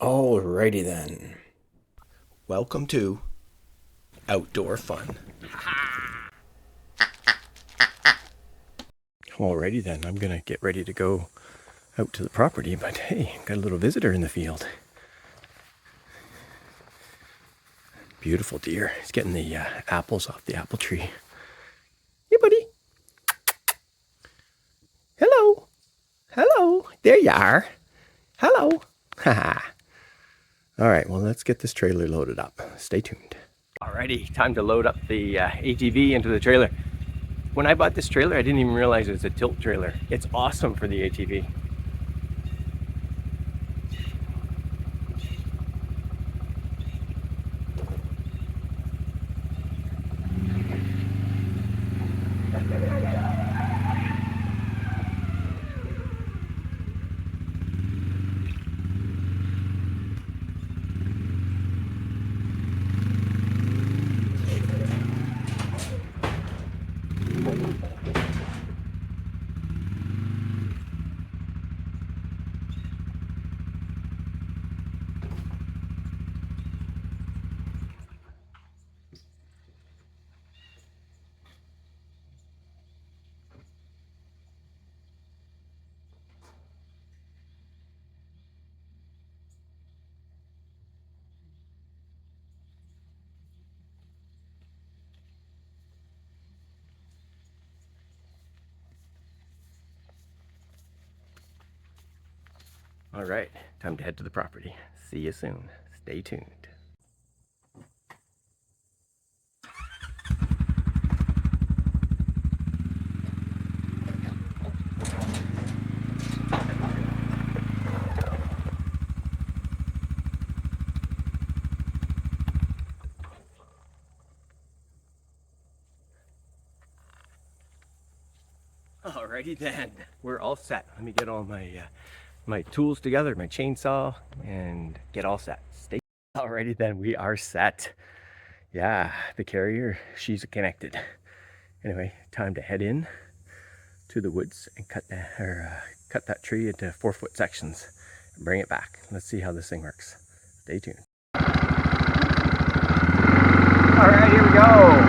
Alrighty then. Welcome to Outdoor Fun. Alrighty then. I'm gonna get ready to go out to the property, but hey, got a little visitor in the field. Beautiful deer. He's getting the apples off the apple tree. Hey, buddy. Hello. Hello. There you are. Hello. Haha. All right, well, let's get this trailer loaded up. Stay tuned. Alrighty, time to load up the ATV into the trailer. When I bought this trailer, I didn't even realize it was a tilt trailer. It's awesome for the ATV. All right, time to head to the property. See you soon. Stay tuned. Alrighty then, we're all set. Let me get all my tools together, my chainsaw, and get all set. Alrighty then, we are set. Yeah, the carrier, she's connected. Anyway, time to head in to the woods and cut that tree into 4-foot sections and bring it back. Let's see how this thing works. Stay tuned. All right, here we go.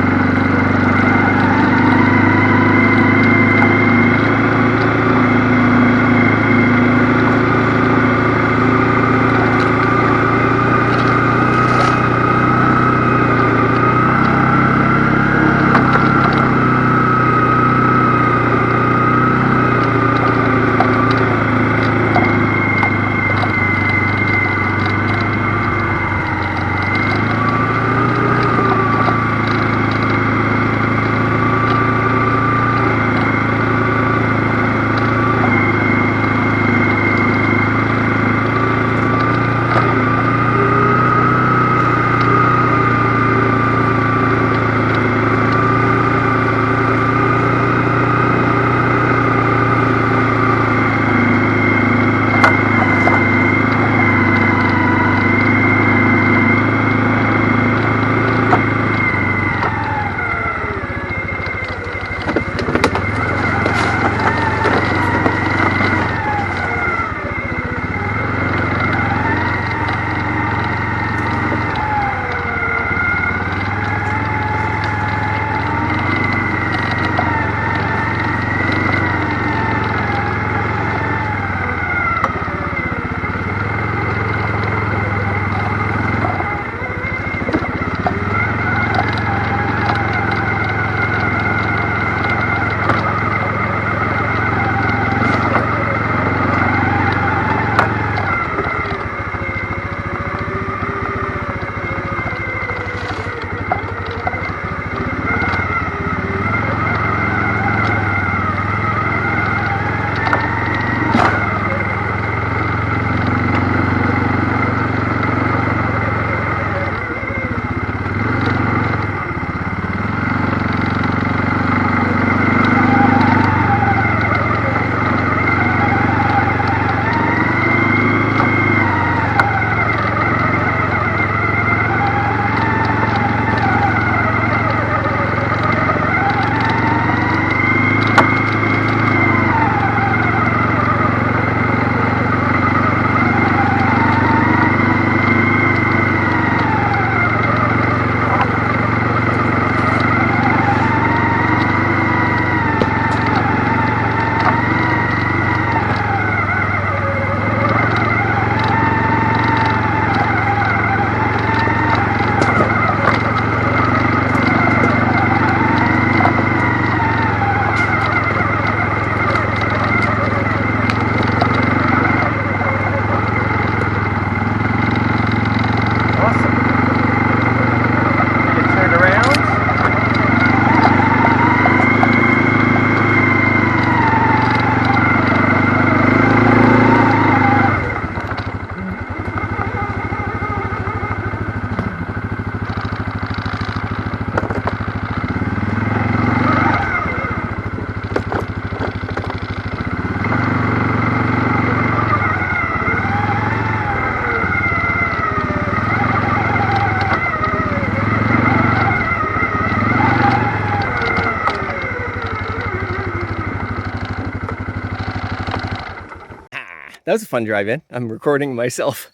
was a fun drive-in. I'm recording myself.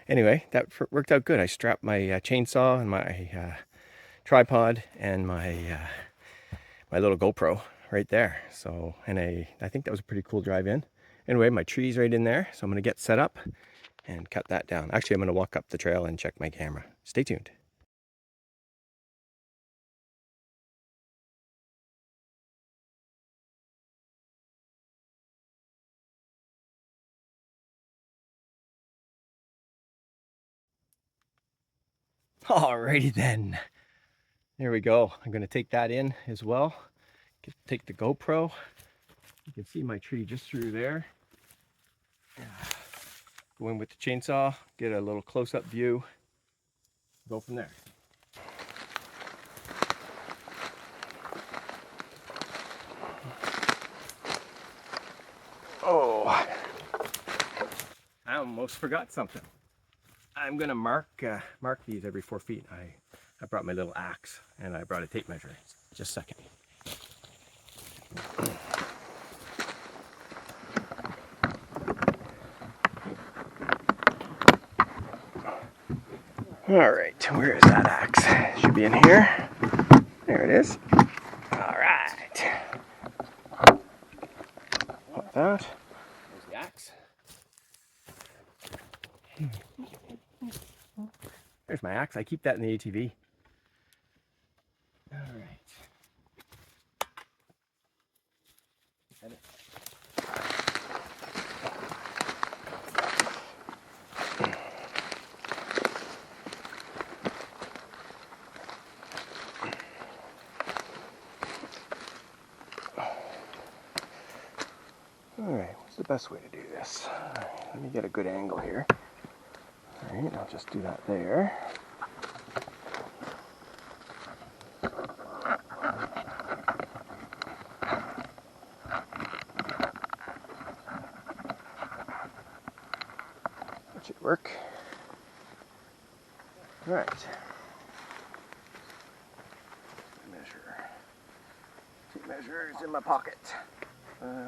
Anyway, that worked out good. I strapped my chainsaw and my tripod and my my little GoPro right there. So, and I think that was a pretty cool drive-in. Anyway, my tree's right in there, so I'm gonna get set up and cut that down. Actually, I'm gonna walk up the trail and check my camera. Stay tuned. Alrighty then. There we go. I'm gonna take that in as well. Take the GoPro. You can see my tree just through there. Go in with the chainsaw, get a little close-up view, go from there. Oh, I almost forgot something. I'm gonna mark these every 4 feet. I brought my little axe and I brought a tape measure. Just a second. All right, where is that axe? Should be in here. There it is. All right. Like that. There's the axe. There's my axe. I keep that in the ATV. All right. All right, what's the best way to do this? All right, let me get a good angle here. All right, I'll just do that there. That should work. All right. Tape measure is in my pocket.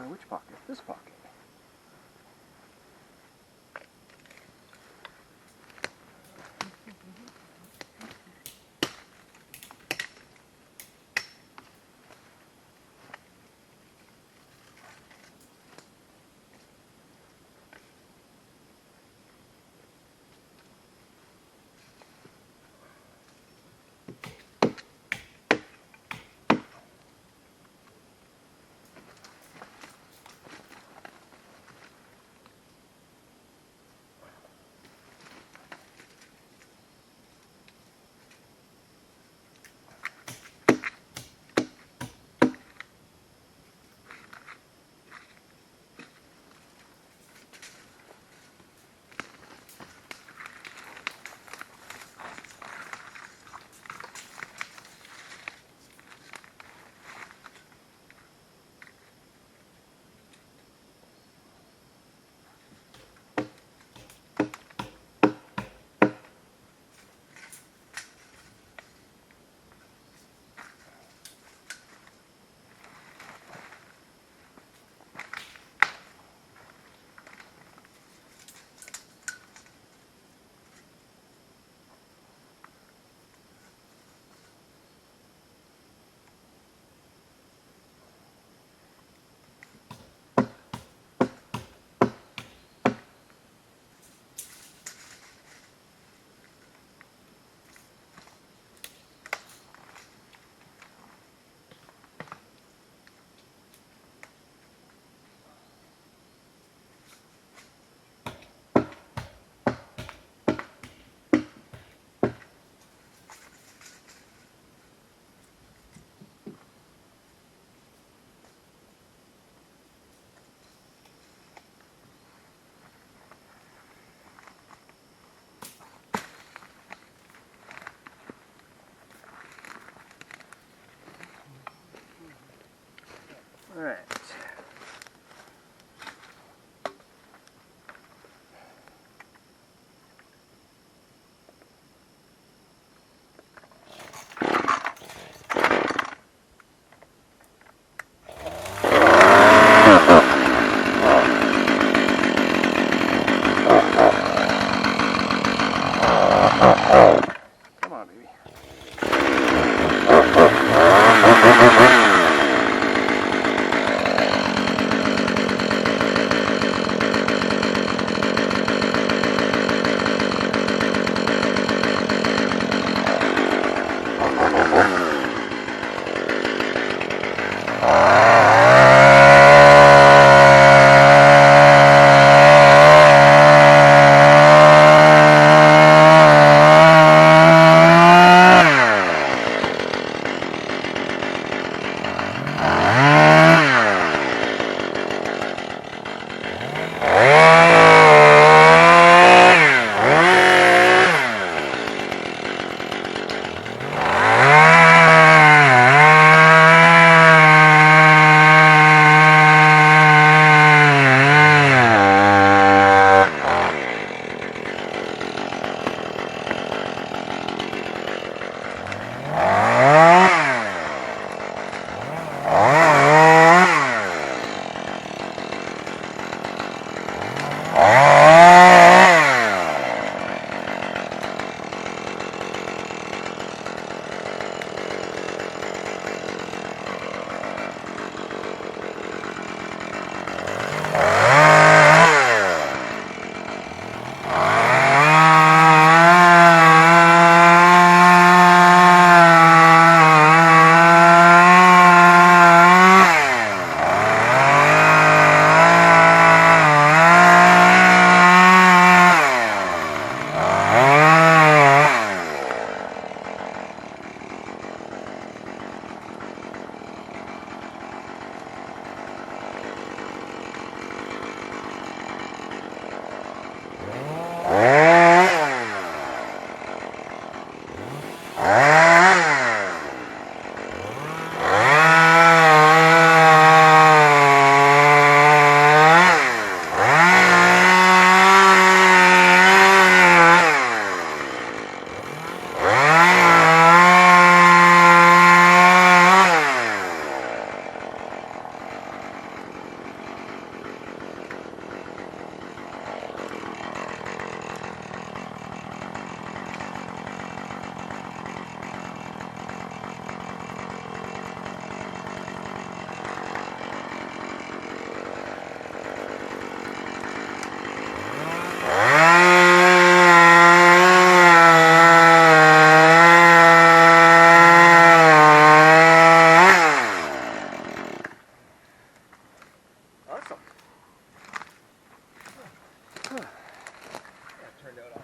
Which pocket? This pocket.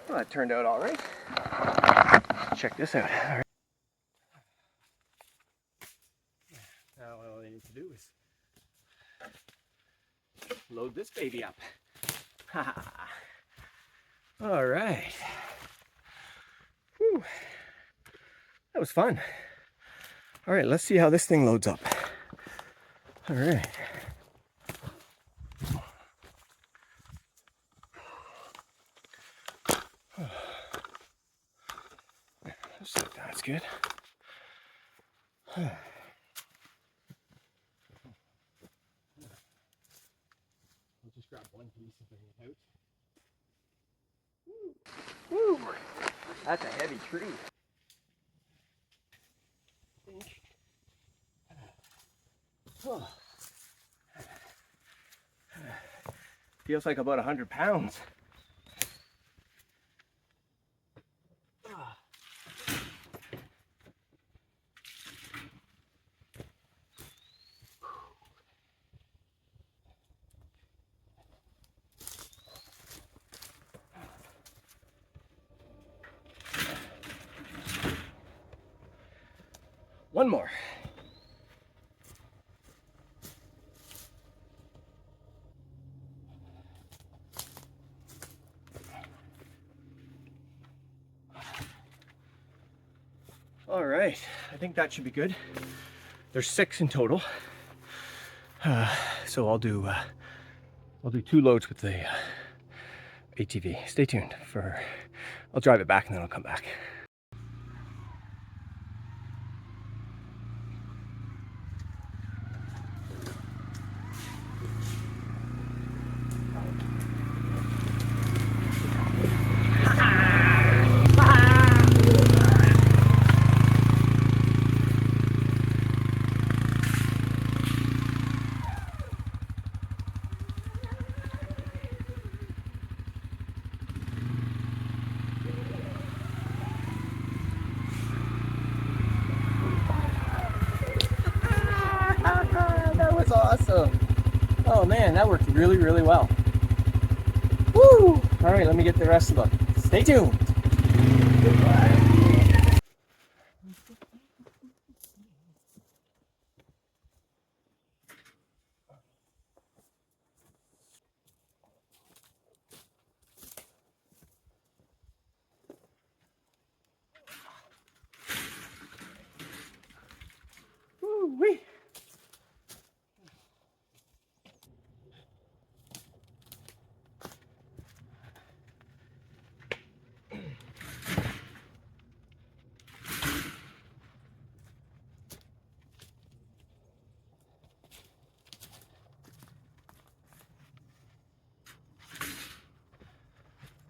Well, that turned out all right. Check this out. All right. Now all I need to do is load this baby up. All right. Whew. That was fun. All right, let's see how this thing loads up. All right. That's good. We'll just grab one piece and bring it out. Woo! Woo! That's a heavy tree. Oh. Feels like about 100 pounds. One more. All right, I think that should be good. There's 6 in total. So I'll do 2 loads with the ATV. Stay tuned for, I'll drive it back and then I'll come back. Awesome. Oh man, that worked really, really well. Woo! All right, let me get the rest of them. Stay tuned. Woo-wee.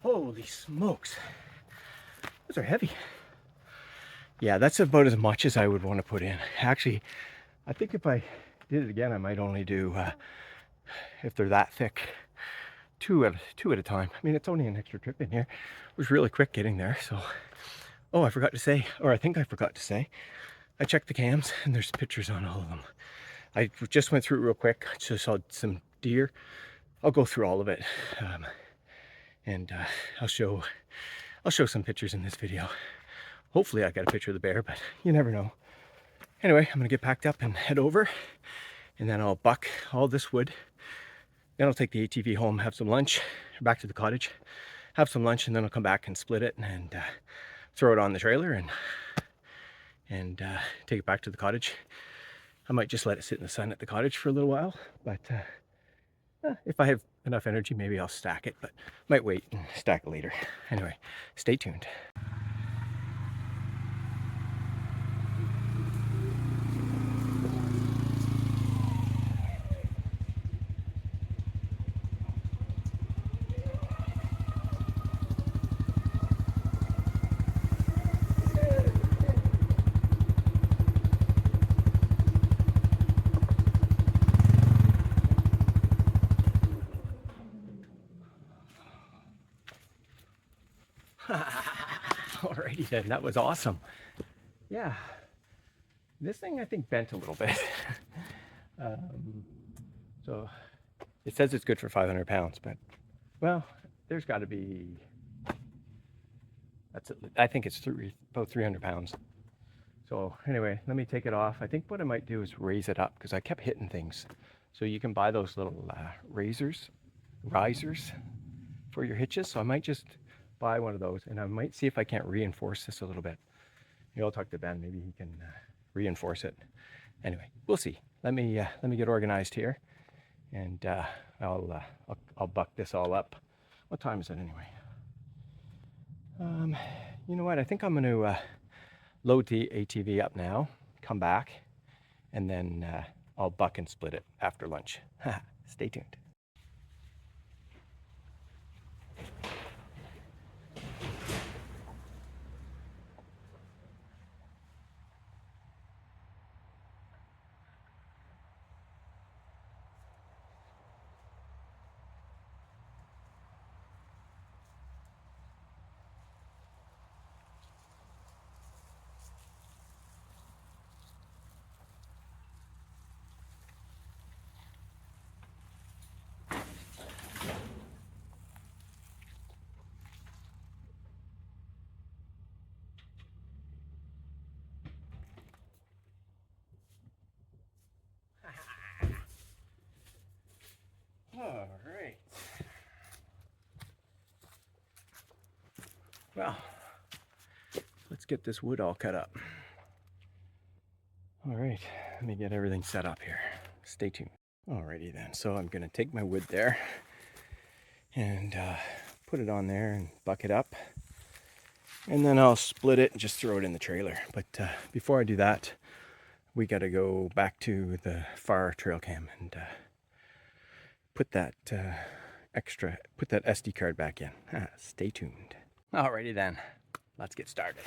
Holy smokes. Those are heavy. Yeah, that's about as much as I would want to put in. Actually, I think if I did it again, I might only do, if they're that thick, two at a time. I mean, it's only an extra trip in here. It was really quick getting there, so. Oh, I forgot to say, or I think I forgot to say, I checked the cams and there's pictures on all of them. I just went through it real quick, just saw some deer. I'll go through all of it. And I'll show some pictures in this video. Hopefully I got a picture of the bear, but you never know. Anyway, I'm gonna get packed up and head over, and then I'll buck all this wood. Then I'll take the ATV home, have some lunch, back to the cottage, have some lunch, and then I'll come back and split it and throw it on the trailer and take it back to the cottage. I might just let it sit in the sun at the cottage for a little while, but if I have enough energy, maybe I'll stack it, but might wait and stack it later. Anyway, stay tuned. Alrighty then, that was awesome. Yeah, this thing I think bent a little bit. So it says it's good for 500 pounds, but well, there's got to be, I think it's about 300 pounds. So anyway, let me take it off. I think what I might do is raise it up because I kept hitting things. So you can buy those little risers for your hitches. So I might just buy one of those, and I might see if I can't reinforce this a little bit. Maybe I'll talk to Ben. Maybe he can reinforce it. Anyway, we'll see. Let me get organized here, and I'll buck this all up. What time is it anyway? You know what? I think I'm going to load the ATV up now, come back, and then I'll buck and split it after lunch. Stay tuned. All right. Well, let's get this wood all cut up. All right, let me get everything set up here. Stay tuned. Alrighty then, so I'm gonna take my wood there and put it on there and buck it up. And then I'll split it and just throw it in the trailer. But before I do that, we gotta go back to the far trail cam and put that SD card back in. Stay tuned. Alrighty then, let's get started.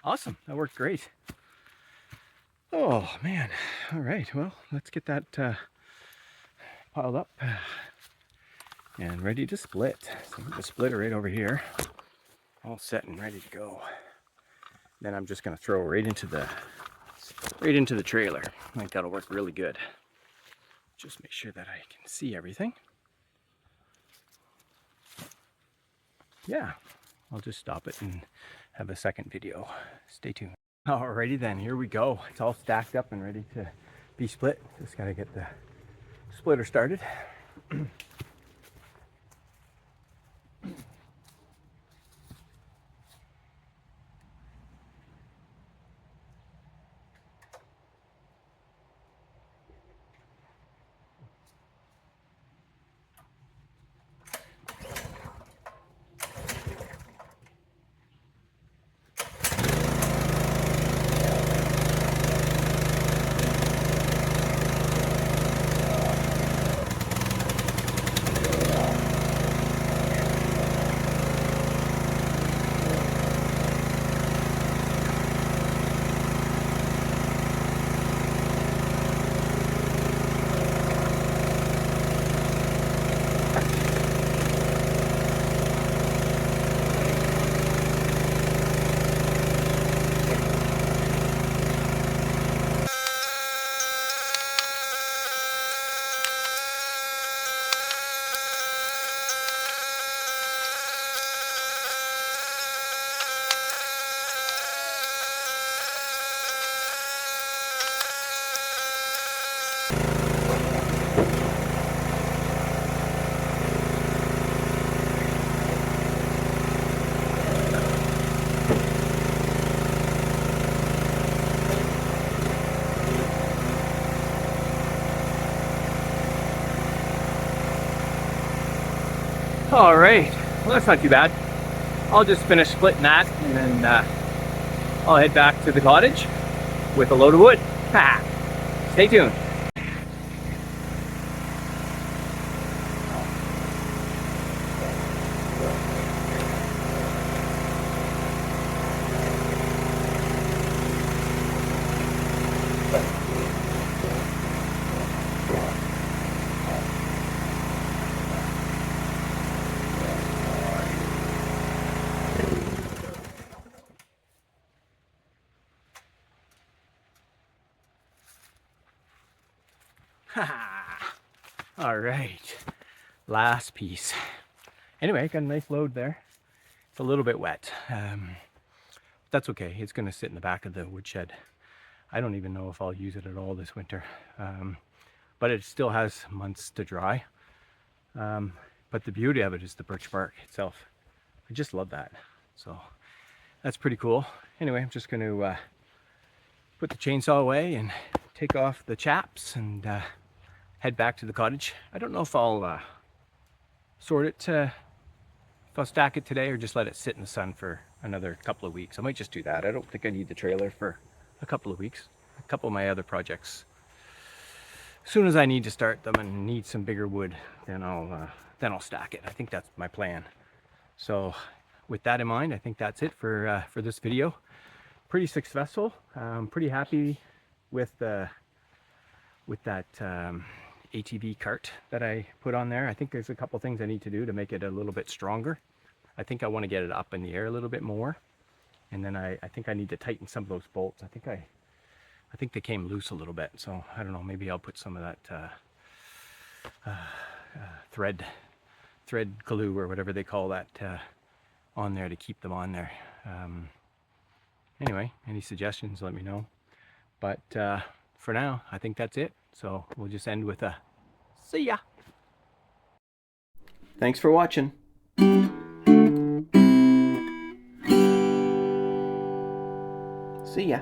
Awesome, that worked great. Oh man, all right, well, let's get that piled up and ready to split. So I'm gonna split it right over here, all set and ready to go. Then I'm just gonna throw right into the trailer. I think that'll work really good. Just make sure that I can see everything. Yeah, I'll just stop it and have a second video. Stay tuned. Alrighty then, here we go. It's all stacked up and ready to be split. Just gotta get the splitter started. All right, well that's not too bad. I'll just finish splitting that and then I'll head back to the cottage with a load of wood. Ha! Stay tuned. All right, last piece. Anyway, got a nice load there. It's a little bit wet. That's okay. It's going to sit in the back of the woodshed. I don't even know if I'll use it at all this winter. But it still has months to dry. But the beauty of it is the birch bark itself. I just love that. So that's pretty cool. Anyway, I'm just going to put the chainsaw away and take off the chaps and head back to the cottage. I don't know if I'll sort it, if I'll stack it today or just let it sit in the sun for another couple of weeks. I might just do that. I don't think I need the trailer for a couple of weeks. A couple of my other projects, as soon as I need to start them and need some bigger wood, then I'll stack it. I think that's my plan. So with that in mind, I think that's it for this video. Pretty successful. Pretty happy with that ATV cart that I put on there. I think there's a couple things I need to do to make it a little bit stronger. I think I want to get it up in the air a little bit more, and then I think I need to tighten some of those bolts. I think they came loose a little bit, so I don't know, maybe I'll put some of that thread glue or whatever they call that on there to keep them on there. Anyway, any suggestions, let me know. But for now, I think that's it. So we'll just end with a see ya. Thanks for watching. See ya.